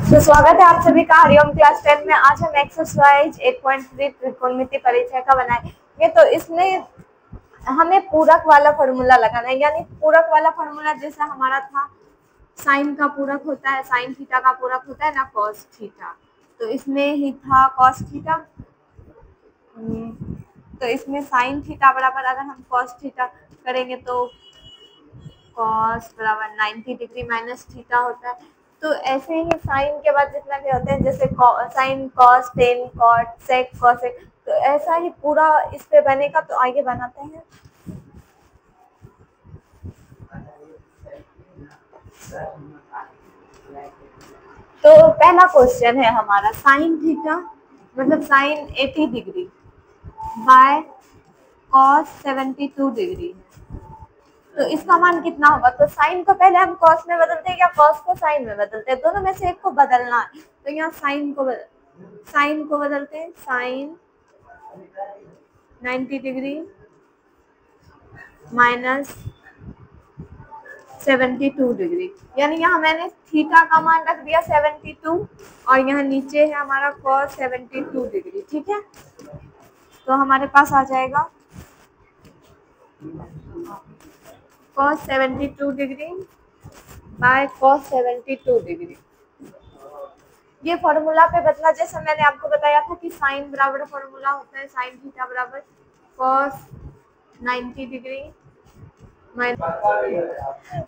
तो स्वागत है आप सभी का हरिओम क्लास 10 में। आज हम एक्सरसाइज 8.3 त्रिकोणमिति परिचय का बनाएंगे। तो इसमें हमें पूरक वाला फॉर्मूला लगाना है, यानी पूरक वाला फॉर्मूला जैसा हमारा था साइन का पूरक होता है, साइन थीटा का पूरक होता है ना कॉस थीटा। तो इसमें ही था कॉस थीटा, तो इसमें साइन थीटा बराबर अगर हम कॉस थीटा करेंगे तो कॉस बराबर 90 डिग्री माइनस थीटा होता है। तो ऐसे ही साइन के बाद जितना भी होते हैं जैसे sine cos tan cot sec cosec, तो ऐसा ही पूरा इस पे बनेगा। तो आगे बनाते हैं। तो पहला क्वेश्चन है हमारा साइन थीटा मतलब sine 80 degree by cos 72 degree. तो इसका मान कितना होगा? तो साइन को पहले हम कॉस में बदलते हैं या कॉस को साइन में बदलते हैं? दोनों में से एक को बदलना है। तो यहाँ साइन को बदलते हैं, साइन 90 डिग्री माइनस 72 डिग्री, यानी यहाँ मैंने थीटा का मान रख दिया 72 और यहाँ नीचे है हमारा कॉस 72 डिग्री। ठीक है, तो हमारे पास आ जाएगा cos 72 degree by cos 72 degree. ये फॉर्मूला पे बदला, जैसे मैंने आपको बताया था कि साइन बराबर फॉर्मूला होता है साइन थीटा बराबर cos 90 डिग्री।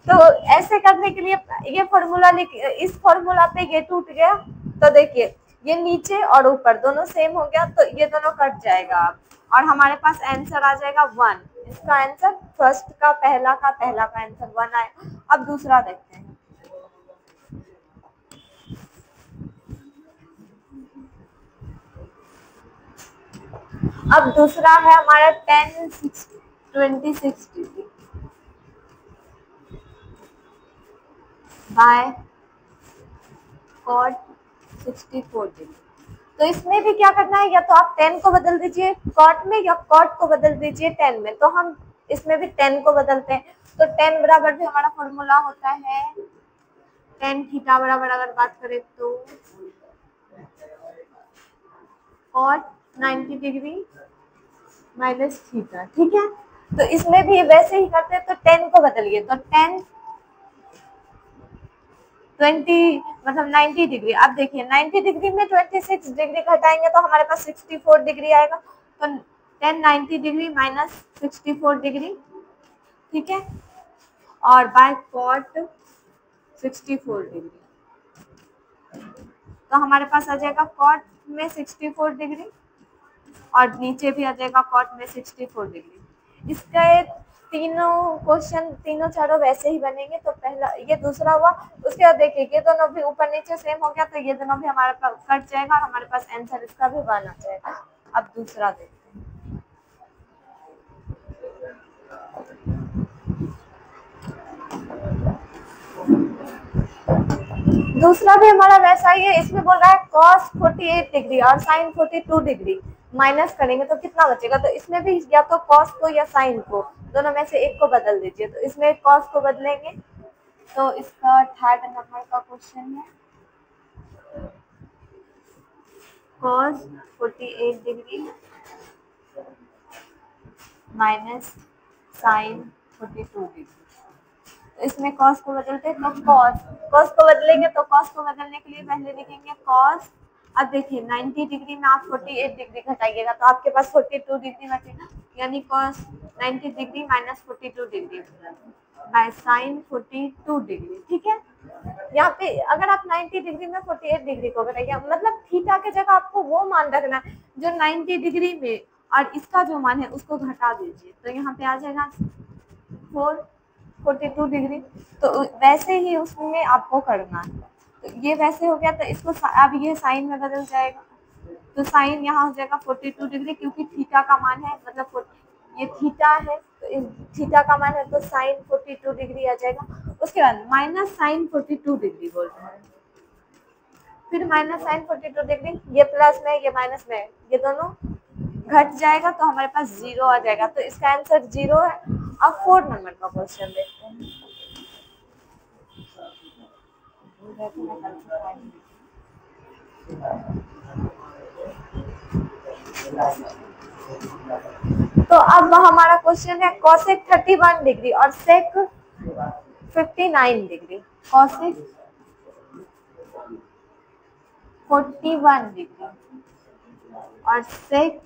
तो ऐसे करने के लिए ये फॉर्मूला इस फॉर्मूला पे ये टूट गया, तो देखिए ये नीचे और ऊपर दोनों सेम हो गया, तो ये दोनों कट जाएगा और हमारे पास आंसर आ जाएगा 1। इसका आंसर फर्स्ट का पहला का आंसर 1 आएगा। अब दूसरा देखते हैं। अब दूसरा है हमारा 26 डिग्री बाय कॉट 64 डिग्री। तो इसमें भी क्या करना है, या तो आप 10 को बदल दीजिए कॉट में या कॉट को बदल दीजिए 10 में। तो हम इसमें भी 10 को बदलते हैं। तो 10 बराबर भी हमारा फॉर्मूला होता है tan थीटा बराबर अगर बात करें तो कॉट 90 डिग्री माइनस थीटा। ठीक है, तो इसमें भी वैसे ही करते हैं। तो 10 को बदलिए तो 10 20 मतलब 90 डिग्री। अब देखिए 90 डिग्री में 26 डिग्री घटाएंगे तो हमारे पास 64 डिग्री आएगा। तो 10 90 डिग्री माइनस 64 डिग्री। ठीक है, और बाय कॉट 64 डिग्री, तो हमारे पास आ जाएगा कॉट में 64 डिग्री और नीचे भी आ जाएगा कॉट में 64 डिग्री। इसका तीनों क्वेश्चन तीनों चारों वैसे ही बनेंगे। तो पहला ये दूसरा हुआ, उसके बाद देखिए ये दोनों भी ऊपर नीचे सेम हो गया, तो ये दोनों भी हमारे पास कट जाएगा और हमारे पास आंसर इसका भी 1 आ जाएगा। अब दूसरा देखते हैं। दूसरा भी हमारा वैसा ही है। इसमें बोल रहा है cos 48 डिग्री और sin 42 डिग्री माइनस करेंगे तो कितना बचेगा? तो इसमें भी या तो cos को या sin को दोनों में से एक को बदल दीजिए। तो इसमें cos को बदलेंगे, तो इसका थर्ड नंबर का क्वेश्चन है cos 48 degree minus sin 42 degree. इसमें cos को बदलते हैं तो cos को बदलेंगे, तो cos को बदलने के लिए पहले लिखेंगे cos। अब देखिए 90 डिग्री में आप 48 डिग्री घटाइएगा तो आपके पास 42 डिग्री बचेगा, यानी cos 90 degree minus 42 degree by sin 42 degree. ठीक है, यहाँ पे अगर आप 90 डिग्री में 48 डिग्री को घटाइए, मतलब थीटा के जगह आपको वो मान रखना है जो 90 डिग्री में और इसका जो मान है उसको घटा दीजिए। तो यहाँ पे आ जाएगा 42 डिग्री। तो वैसे ही उसमें आपको करना है। तो ये वैसे हो गया, तो इसको अब ये साइन में बदल जाएगा। तो साइन यहाँ हो जाएगा 42 डिग्री, क्योंकि थीटा का मान है मतलब ये थीटा है, तो थीटा का मान है तो साइन 42 डिग्री आ जाएगा। उसके बाद माइनस साइन 42 डिग्री बोल रहे हैं, फिर माइनस साइन 42 डिग्री, ये प्लस में ये माइनस में ये दोनों घट जाएगा तो हमारे पास 0 आ जाएगा। तो इसका आंसर 0 है। अब 4 नंबर का क्वेश्चन देखते हैं। तो अब हमारा क्वेश्चन है कॉसेक 31 डिग्री और सेक 59 डिग्री। कॉसेक 41 डिग्री और सेक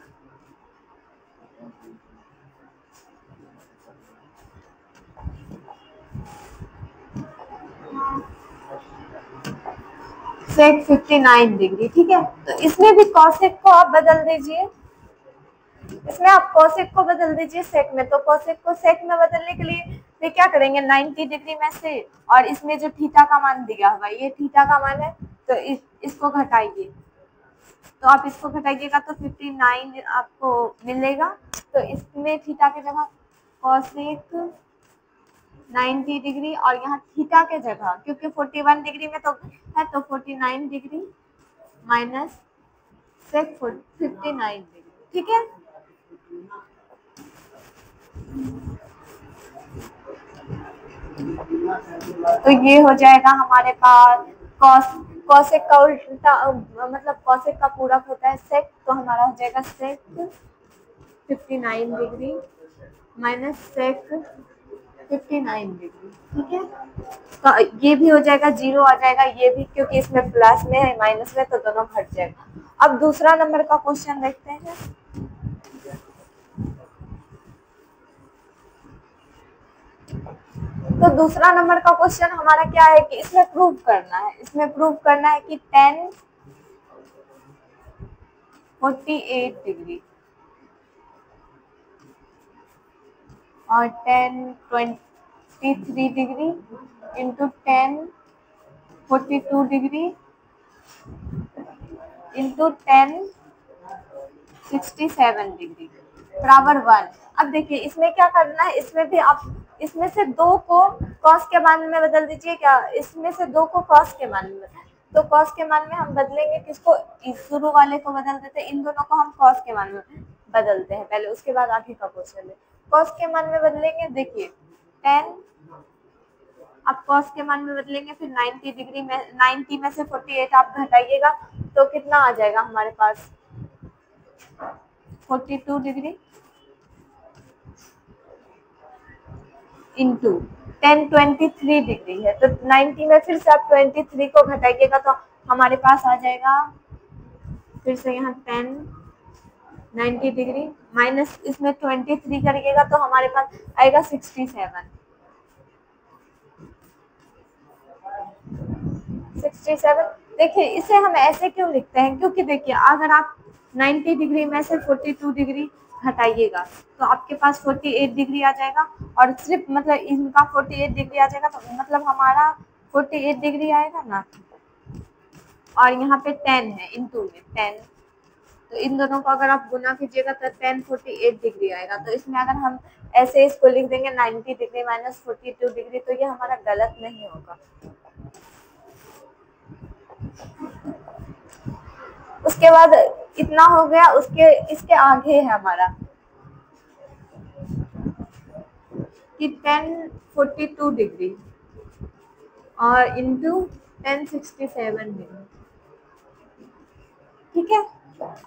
59 डिग्री। ठीक है, तो इसमें भी कॉसेक को आप बदल दीजिए, इसमें आप कोसेक को बदल दीजिए सेक में। तो कोसेक को सेक में बदलने के लिए वे क्या करेंगे, 90 डिग्री में से, और इसमें जो थीटा का मान दिया हुआ ये थीटा का मान है, तो इसको घटाइए। तो आप इसको घटाइएगा तो 59 आपको मिलेगा। तो इसमें थीटा की जगह कोसेक 90 डिग्री और यहाँ थीटा के जगह, क्योंकि 41 डिग्री में तो है, तो 49 डिग्री माइनस सेक 59 डिग्री। ठीक है, तो ये हो जाएगा हमारे पास कॉसेक का उल्टा, मतलब कॉसेक का पूरक होता है सेक, तो हमारा हो जाएगा सेक 59 डिग्री माइनस सेक 59 डिग्री। ठीक है, तो ये भी हो जाएगा, जीरो आ जाएगा ये भी, क्योंकि इसमें प्लस में है माइनस में, तो दोनों घट जाएगा। अब दूसरा नंबर का क्वेश्चन देखते हैं। तो दूसरा नंबर का क्वेश्चन हमारा क्या है कि इसमें प्रूव करना है, इसमें प्रूव करना है कि tan 48 डिग्री और tan 23 degree into tan 42 degree into tan 67 degree बराबर 1। अब देखिए इसमें क्या करना है, इसमें भी आप इसमें से दो को कॉस के मान में बदल दीजिए। क्या, इसमें से दो को कॉस के मान में, तो कॉस के मान में हम बदलेंगे किसको, शुरू वाले को बदल देते हैं, इन दोनों को हम कॉस के मान में बदलते हैं पहले, उसके बाद आगे का क्वेश्चन है। कॉस के मान में बदलेंगे, देखिए tan, आप कॉस के मान में बदलेंगे, फिर 90 डिग्री में 90 में से 48 आप घटाइएगा, तो कितना आ जाएगा हमारे पास 42 डिग्री इंटू tan 23 डिग्री है, तो 90 में फिर से आप 23 को घटाइएगा, तो हमारे पास आ जाएगा फिर से यहाँ tan 90 डिग्री माइनस इसमें 23 करिएगा, तो हमारे पास आएगा 67। देखिए इसे हम ऐसे क्यों लिखते हैं, क्योंकि देखिए अगर आप 90 डिग्री में से 42 डिग्री हटाइएगा तो आपके पास 48 डिग्री आ जाएगा, और सिर्फ मतलब इनका 48 डिग्री आ जाएगा, तो मतलब हमारा 48 डिग्री आएगा ना, और यहाँ पे 10 है इंटू में 10, तो इन दोनों को अगर आप गुना कीजिएगा तो 10 48 डिग्री आएगा। तो इसमें अगर हम ऐसे इसको लिख देंगे 90 डिग्री माइनस 42 डिग्री, तो ये हमारा गलत नहीं होगा। उसके बाद इतना हो गया, उसके इसके आगे है हमारा कि 1042 डिग्री और इंटू 1067 डिग्री। ठीक है,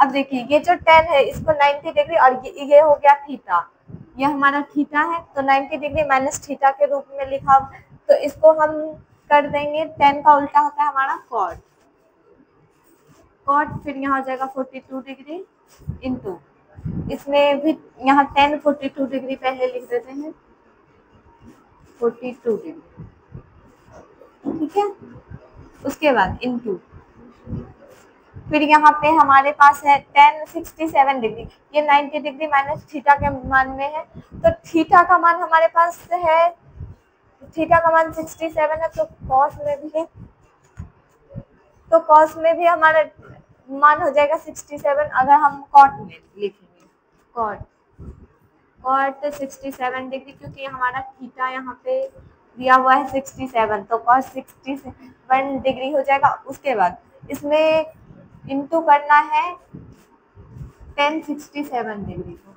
अब देखिए ये जो 10 है इसको 90 डिग्री और ये हो गया थीटा, ये हमारा थीटा है, तो 90 डिग्री माइनस थीटा के रूप में लिखा, तो इसको हम कर देंगे 10 का उल्टा होता है हमारा कॉट, फिर यहाँ हो जाएगा 42 डिग्री इंटू इसमें भी यहाँ 10 42 डिग्री पहले लिख देते हैं 42 डिग्री। ठीक है, उसके बाद इंटू फिर यहाँ पे हमारे पास है 1067 डिग्री, ये 90 डिग्री माइनस थीटा के मान में है, तो थीटा का मान हमारे पास है, थीटा का मान 67 है, तो कॉस में भी हमारा मान हो जाएगा 67। अगर हम कॉट में लिखेंगे कॉट 67 डिग्री, क्योंकि हमारा थीटा यहाँ पे दिया हुआ है 67, तो कॉस 67 डिग्री हो जाएगा। उसके बाद इसमें इंटू करना है 1067 डिग्री को।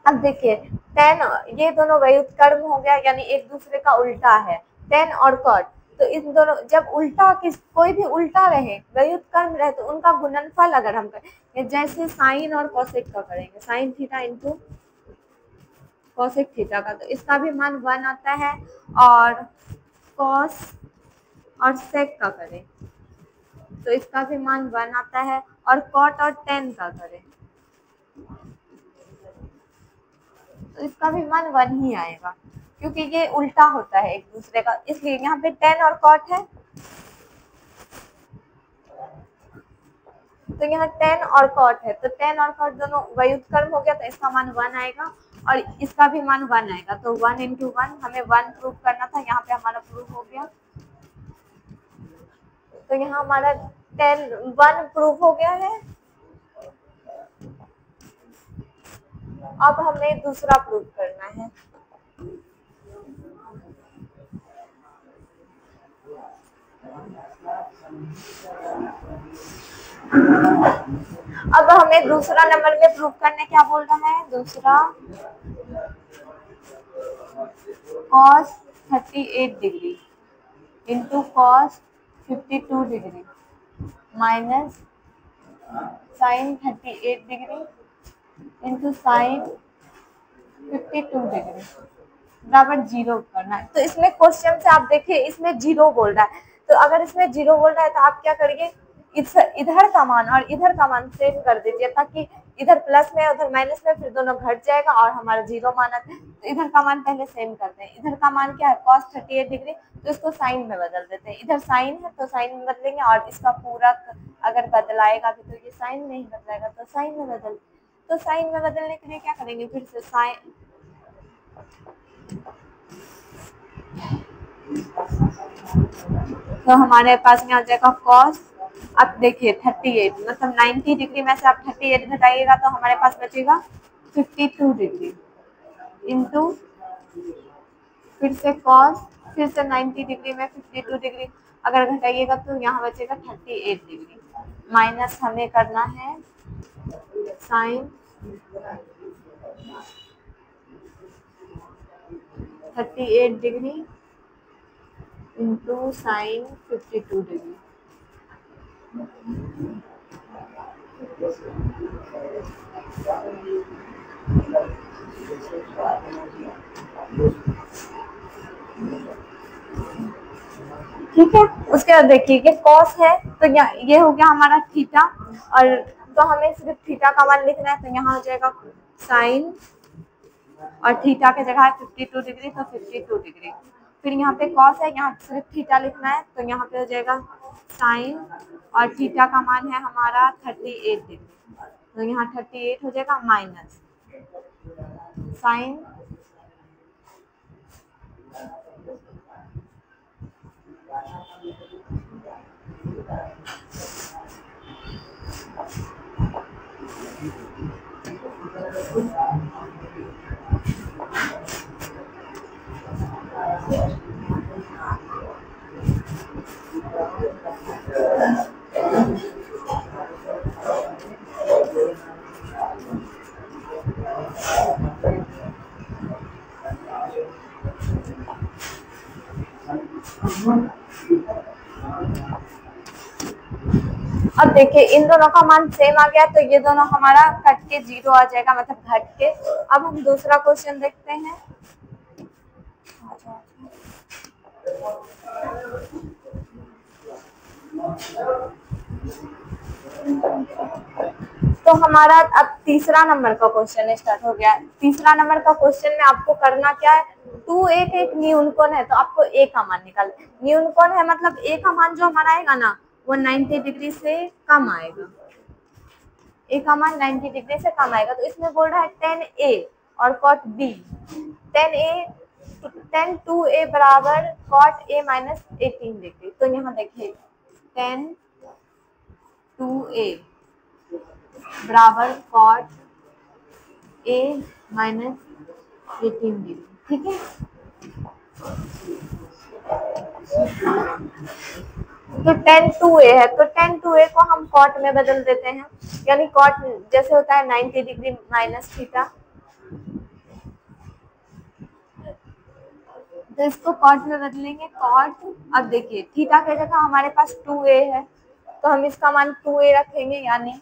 अब देखिए 10, ये दोनों व्युत्क्रम हो गया, यानी एक दूसरे का उल्टा है 10 और कॉट, तो इन दोनों जब उल्टा कोई भी उल्टा रहे, व्युत्क्रम रहे, तो उनका गुणनफल अगर हम करें, जैसे साइन और कोसेक का करेंगे, sine theta into cosec theta का, तो इसका भी मान 1 आता है, और कॉस और सेक का करें तो इसका भी मान 1 आता है, और कॉट और टेन का करें तो इसका भी मान 1 ही आएगा, क्योंकि ये उल्टा होता है एक दूसरे का, इसलिए यहाँ पे टेन और कॉट है, तो यहाँ टेन और कॉट है, तो टेन और कॉट दोनों व्युत्क्रम हो गया, तो इसका मान 1 आएगा, और इसका भी मान 1 आएगा, तो 1 इंटू 1 हमें 1 प्रूव करना था, यहाँ पे हमारा प्रूव हो गया, तो यहाँ हमारा 1 प्रूव हो गया है। अब हमें दूसरा प्रूव करना है। अब हमें दूसरा नंबर में प्रूव करने क्या बोल रहा है, दूसरा cos 38 degree into cos 52 degree minus sin 38 degree into sin 52 degree बराबर 0 करना है। तो इसमें क्वेश्चन से आप देखिए, इसमें 0 बोल रहा है, तो अगर इसमें 0 बोल रहा है तो आप क्या करिए, इधर का मान और इधर का मान सेम कर दीजिए, ताकि इधर प्लस में उधर माइनस में, फिर दोनों घट जाएगा और हमारा 0 मान आता है। तो इधर का मान पहले सेम करते हैं, इधर का मान क्या है cos 38 डिग्री, तो इसको साइन में बदल देते हैं, इधर साइन है तो साइन में बदलेंगे, और इसका पूरा अगर बदलाएगा भी तो ये साइन में ही बदलाएगा, तो साइन में बदल, तो साइन में बदलने के लिए क्या करेंगे, फिर से साइन, तो हमारे पास में आ जाएगा cos, अब देखिए 38 मतलब 90 डिग्री में से आप 38 घटाइएगा तो हमारे पास बचेगा 52 डिग्री इंटू फिर से cos, फिर से 90 डिग्री में 52 डिग्री अगर घटाइएगा तो यहाँ बचेगा 38 डिग्री, माइनस हमें करना है sine 38 degree into sine 52 degree. ठीक है, उसके बाद देखिए कि cos है तो ये हो गया हमारा थीटा, और तो हमें सिर्फ थीटा का मान लिखना है, तो यहाँ हो जाएगा साइन, और थीटा के जगह है 52 डिग्री तो 52 डिग्री, फिर यहाँ पे cos है, यहाँ सिर्फ थीटा लिखना है, तो यहाँ पे हो जाएगा साइन, और थीटा का मान है हमारा 38 डिग्री, तो यहाँ 38 हो जाएगा माइनस साइन अब देखिए इन दोनों का मान सेम आ गया, तो ये दोनों हमारा कट के 0 आ जाएगा, मतलब घट के। अब हम दूसरा क्वेश्चन देखते हैं। तो हमारा अब तीसरा नंबर का क्वेश्चन स्टार्ट हो गया। तीसरा नंबर का क्वेश्चन में आपको करना क्या है, 2a का एक न्यूनकोण है, तो आपको a का मान निकालना। न्यूनकोण है मतलब a का मान जो हमारा आएगा ना वो 90 डिग्री से कम आएगा, a का मान 90 डिग्री से कम आएगा। तो इसमें बोल रहा है tan a और cot b, tan 2a बराबर cot a माइनस 18 डिग्री। तो यहाँ देखिए tan 2a बराबर cot a माइनस 18 डिग्री, ठीक है। तो tan 2a है, तो tan 2a को हम cot में बदल देते हैं, यानी cot जैसे होता है 90 डिग्री माइनस थीटा, तो इसको कॉट में बदलेंगे, कॉट। अब देखिए थीटा की जगह हमारे पास 2a है, तो हम इसका मान 2a रखेंगे, यानी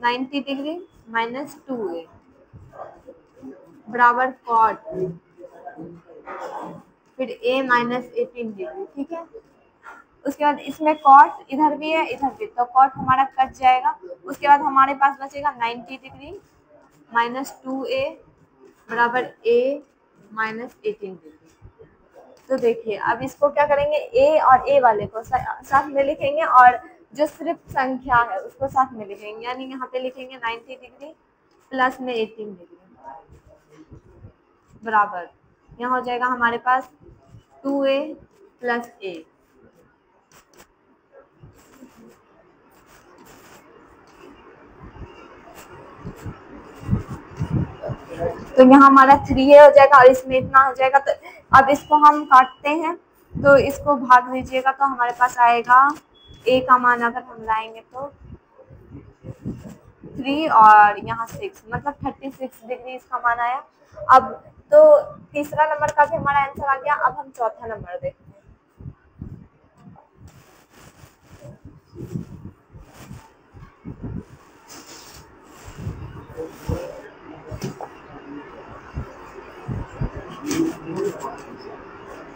90 डिग्री माइनस 2a बराबर कॉट, फिर a माइनस 18 डिग्री। ठीक है, उसके बाद इसमें कॉट इधर भी है इधर भी, तो कॉट हमारा कट जाएगा। उसके बाद हमारे पास बचेगा 90 डिग्री माइनस 2a बराबर a माइनस 18 डिग्री। तो देखिए अब इसको क्या करेंगे, a और a वाले को साथ में लिखेंगे और जो सिर्फ संख्या है उसको साथ में लिखेंगे, यानी यहाँ पे लिखेंगे 90 डिग्री प्लस में 18 डिग्री बराबर, यहाँ हो जाएगा हमारे पास 2a प्लस a। तो यहाँ हमारा 3a हो जाएगा और इसमें इतना हो जाएगा। तो अब इसको हम काटते हैं, तो इसको भाग दीजिएगा तो हमारे पास आएगा a का मान अगर हम लाएंगे तो 3 और यहाँ 6, मतलब 36 डिग्री इसका मान आया। अब तो तीसरा नंबर का भी हमारा आंसर आ गया। अब हम चौथा नंबर देखते हैं।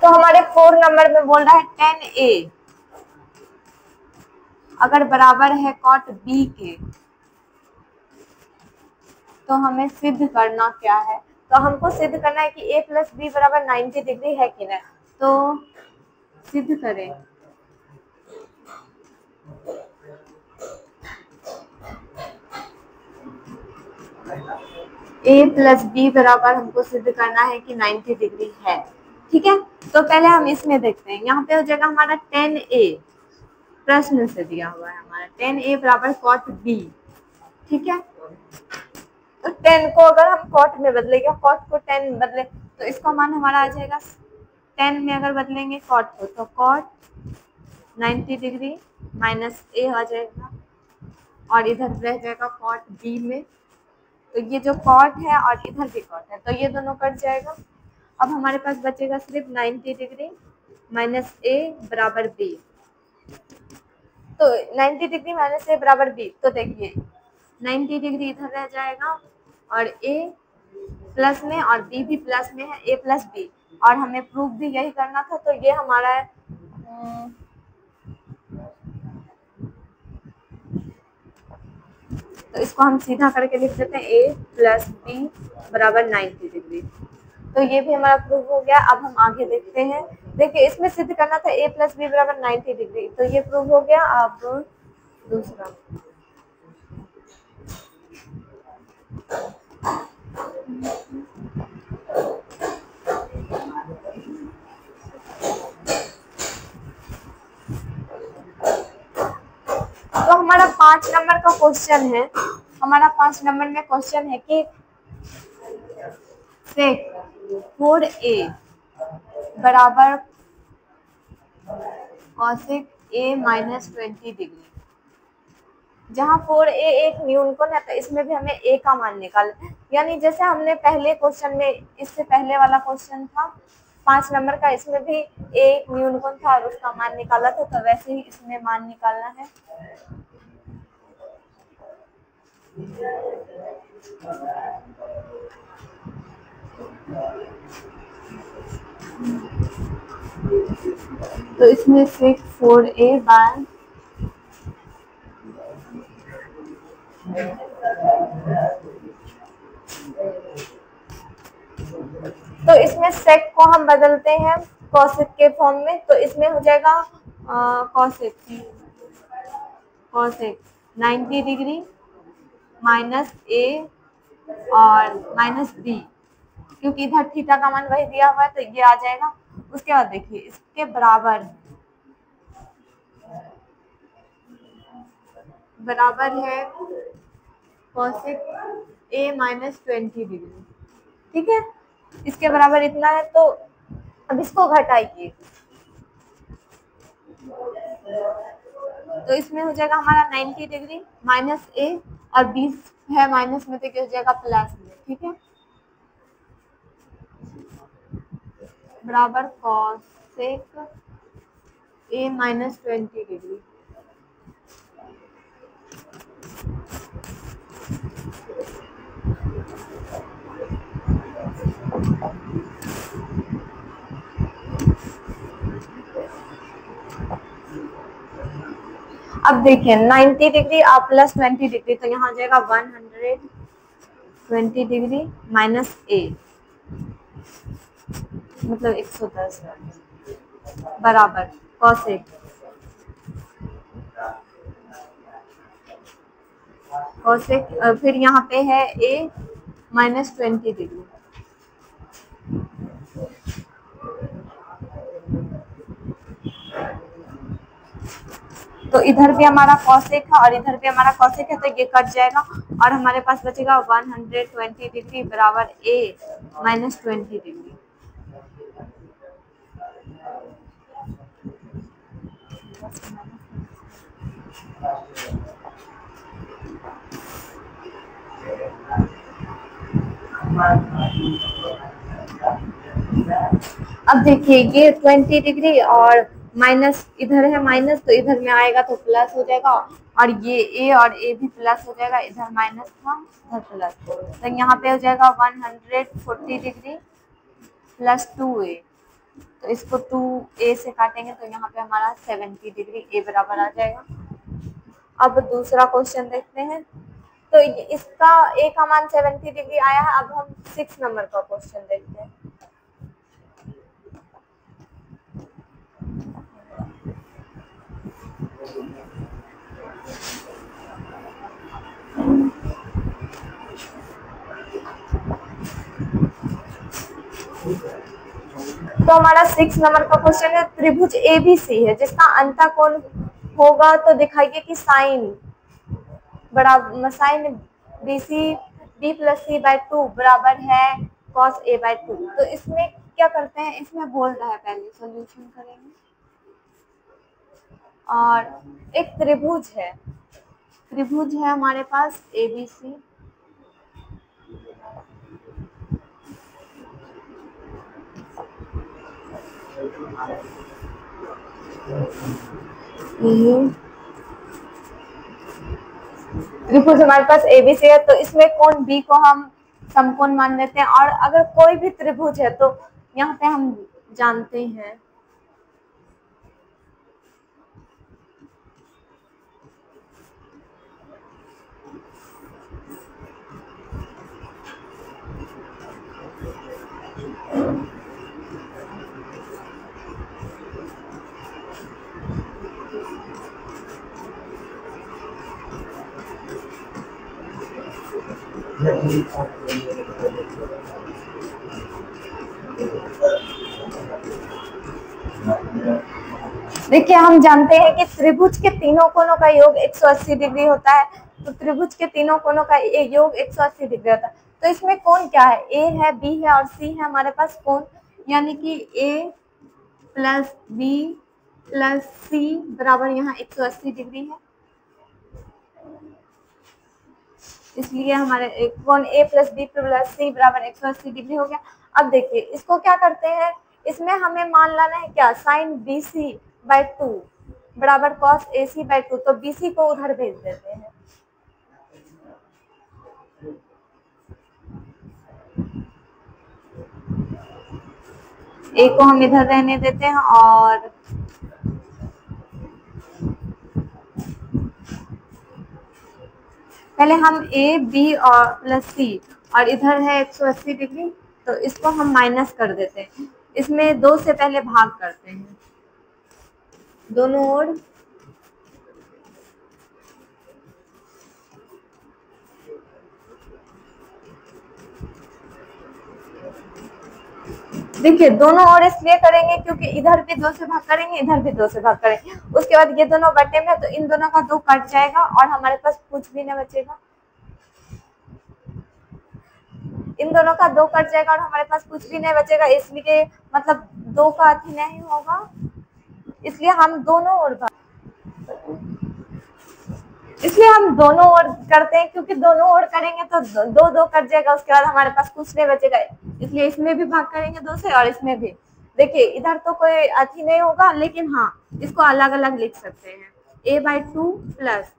तो हमारे 4 नंबर में बोल रहा है 10a अगर बराबर है कॉट b के, तो हमें सिद्ध करना क्या है। तो हमको सिद्ध करना है कि a प्लस बी बराबर 90 डिग्री है कि नहीं। तो सिद्ध करें। a प्लस बी बराबर हमको सिद्ध करना है कि 90 डिग्री है। ठीक है, तो पहले हम इसमें देखते हैं। यहाँ पे हो जाएगा हमारा 10a, प्रश्न से दिया हुआ है हमारा 10a बराबर कॉट b। ठीक है, तो 10 को अगर हम कॉट में बदलेंगे, कॉट को 10 बदले तो इसका मान हमारा आ जाएगा 10 में अगर बदलेंगे कॉट को, तो कॉट 90 डिग्री माइनस a आ जाएगा और इधर रह जाएगा कॉट b में। तो ये जो कॉट है और इधर भी कॉट है, तो ये दोनों कट जाएगा। अब हमारे पास बचेगा सिर्फ 90 डिग्री माइनस a बराबर b। तो 90 डिग्री माइनस a बराबर b, तो देखिए 90 डिग्री इधर रह जाएगा और a प्लस में और b भी प्लस में है, a प्लस b, और हमें प्रूफ भी यही करना था। तो ये हमारा तो इसको हम सीधा करके लिख देते हैं a प्लस बी बराबर 90 डिग्री। तो ये भी हमारा प्रूफ हो गया। अब हम आगे देखते हैं। देखिए इसमें सिद्ध करना था a प्लस बी बराबर 90 डिग्री, तो ये प्रूफ हो गया। अब दूसरा, तो हमारा 5 नंबर का क्वेश्चन है। हमारा 5 नंबर में क्वेश्चन है कि सेक 4a बराबर कॉसेक a माइनस 20 डिग्री। जहाँ 4a एक न्यूनकोण है, तो इसमें भी हमें a का मान निकालना है। यानी जैसे हमने पहले क्वेश्चन में, इससे पहले वाला क्वेश्चन था 5 नंबर का, इसमें भी a एक न्यूनकोण था और उसका मान निकाला था, तो वैसे ही इसमें मान निकालना है। तो इसमें से 4a बाय तो इसमें सेक को हम बदलते हैं कॉसेक के फॉर्म में। तो इसमें हो जाएगा कॉसेक 90 डिग्री माइनस a और माइनस b, क्योंकि इधर थीटा का मान वही दिया हुआ है, तो ये आ जाएगा। उसके बाद देखिए इसके बराबर है कॉसेक a माइनस 20 डिग्री। ठीक है, इसके बराबर इतना है। तो अब इसको घटाइए, तो इसमें हो जाएगा हमारा 90 डिग्री माइनस a और 20 है माइनस में, तो क्या हो जाएगा प्लस में। ठीक है, बराबर कॉसेक ए माइनस 20 डिग्री। अब देखिए 90 डिग्री और प्लस 20 डिग्री, तो यहाँ आ जाएगा 120 डिग्री माइनस ए, मतलब 110 बराबर कॉसेक फिर यहाँ पे है ए माइनस 20 डिग्री। तो इधर भी हमारा कॉसेक है और इधर भी हमारा कॉसेक है, तो ये कट जाएगा और हमारे पास बचेगा 120 डिग्री बराबर ए माइनस 20 डिग्री। अब देखिए ये 20 डिग्री और माइनस इधर है माइनस, तो इधर में आएगा तो प्लस हो जाएगा, और ये ए और ए भी प्लस हो जाएगा, इधर माइनस था इधर प्लस, तो यहाँ पे हो जाएगा 140 डिग्री प्लस 2a, तो इसको 2a से काटेंगे तो यहाँ पे हमारा 70 डिग्री ए बराबर आ जाएगा। अब दूसरा क्वेश्चन देखते हैं। तो इसका ए का मान 70 डिग्री आया है। अब हम 6 नंबर का क्वेश्चन देखते हैं। तो हमारा 6 नंबर का क्वेश्चन है, त्रिभुज एबीसी है जिसका अंतःकोण होगा तो दिखाइए कि साइन बीसी बी प्लस सी बाय 2 बराबर है कॉस ए बाय 2। तो इसमें क्या करते हैं, इसमें बोल रहा है पहले सॉल्यूशन करेंगे। और एक त्रिभुज है हमारे पास एबीसी, त्रिभुज हमारे पास एबीसी है, तो इसमें कोण बी को हम समकोण मान लेते हैं। और अगर कोई भी त्रिभुज है तो यहाँ पे हम जानते हैं देखिए हम जानते हैं कि त्रिभुज के तीनों कोणों का योग 180 डिग्री होता है। तो त्रिभुज के तीनों कोणों का योग 180 डिग्री होता है। तो इसमें कोण क्या है, ए है, बी है और सी है हमारे पास कोण, यानी कि ए प्लस बी प्लस सी बराबर यहाँ 180 डिग्री है। इसलिए हमारे कोण ए प्लस बी प्लस सी बराबर 180 डिग्री हो गया। अब देखिए इसको क्या करते हैं, इसमें हमें मान लाना है क्या, साइन बी सी बाय 2 बराबर कॉस ए सी बाय 2। तो बी सी को उधर भेज देते हैं, ए को हम इधर रहने देते हैं, और पहले हम ए बी और प्लस सी, और इधर है 180 डिग्री, तो इसको हम माइनस कर देते हैं। इसमें 2 से पहले भाग करते हैं दोनों ओर। देखिए दोनों ओर इसलिए करेंगे क्योंकि इधर भी 2 से भाग करेंगे, इधर भी 2 से भाग करेंगे। उसके बाद ये दोनों बटे में, तो इन दोनों का 2 कट जाएगा और हमारे पास कुछ भी नहीं बचेगा। इन दोनों का 2 कट जाएगा और हमारे पास कुछ भी नहीं बचेगा, इसलिए मतलब 2 का अति नहीं होगा, इसलिए हम दोनों ओर करते हैं, क्योंकि दोनों ओर करेंगे तो 2 कट जाएगा, उसके बाद हमारे पास कुछ नहीं बचेगा, इसलिए इसमें भी भाग करेंगे 2 से और इसमें भी। देखिए इधर तो कोई अथी नहीं होगा, लेकिन हाँ इसको अलग अलग लिख सकते हैं, a/2 प्लस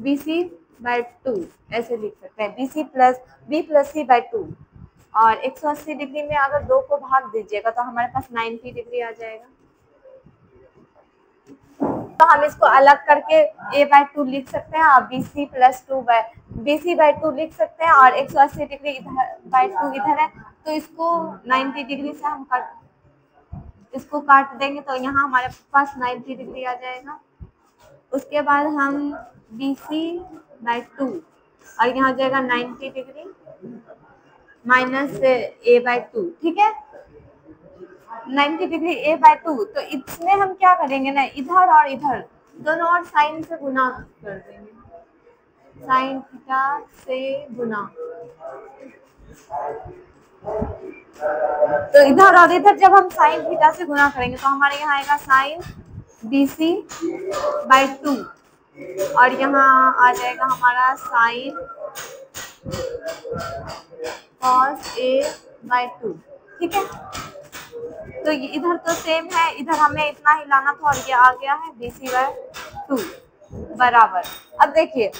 bc/2 ऐसे लिख सकते हैं, b+c/2। और 180 डिग्री में अगर 2 को भाग दीजिएगा तो हमारे पास 90 डिग्री आ जाएगा। तो हम इसको अलग करके a/2 लिख सकते हैं और bc/2 लिख सकते हैं, और 180 डिग्री इधर/2 इधर है, तो इसको 90 डिग्री से हम इसको काट देंगे तो यहाँ हमारे पास 90 डिग्री आ जाएगा। उसके बाद हम bc/2 और यहाँ जाएगा 90 डिग्री माइनस a/2, ठीक है, 90 डिग्री a/2। तो इसमें हम क्या करेंगे ना, इधर और इधर दोनों और साइन से गुना कर देंगे, साइन थीटा से गुना। तो इधर और इधर जब हम साइन थीटा से गुना करेंगे तो हमारे यहाँ आएगा साइन bc/2 और यहाँ आ जाएगा हमारा साइन cos a/2, ठीक है। तो इधर तो सेम है, इधर हमें इतना ही लाना था और ये आ गया है bc/2 बराबर। अब देखिए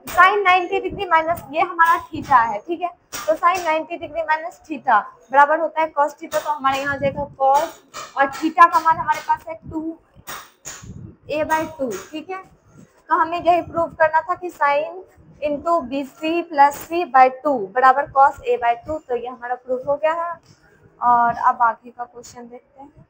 साइन 90 डिग्री माइनस ये हमारा थीटा है, ठीक है, तो साइन 90 डिग्री माइनस थीटा बराबर होता है कॉस थीटा। तो हमारे यहाँ आ जाएगा कॉस, और थीटा का मान हमारे पास है 2a/2, ठीक है। तो हमें यही प्रूव करना था कि साइन इंटू bc+c/2 बराबर cos a/2। तो ये हमारा प्रूफ हो गया है। और अब आगे का क्वेश्चन देखते हैं।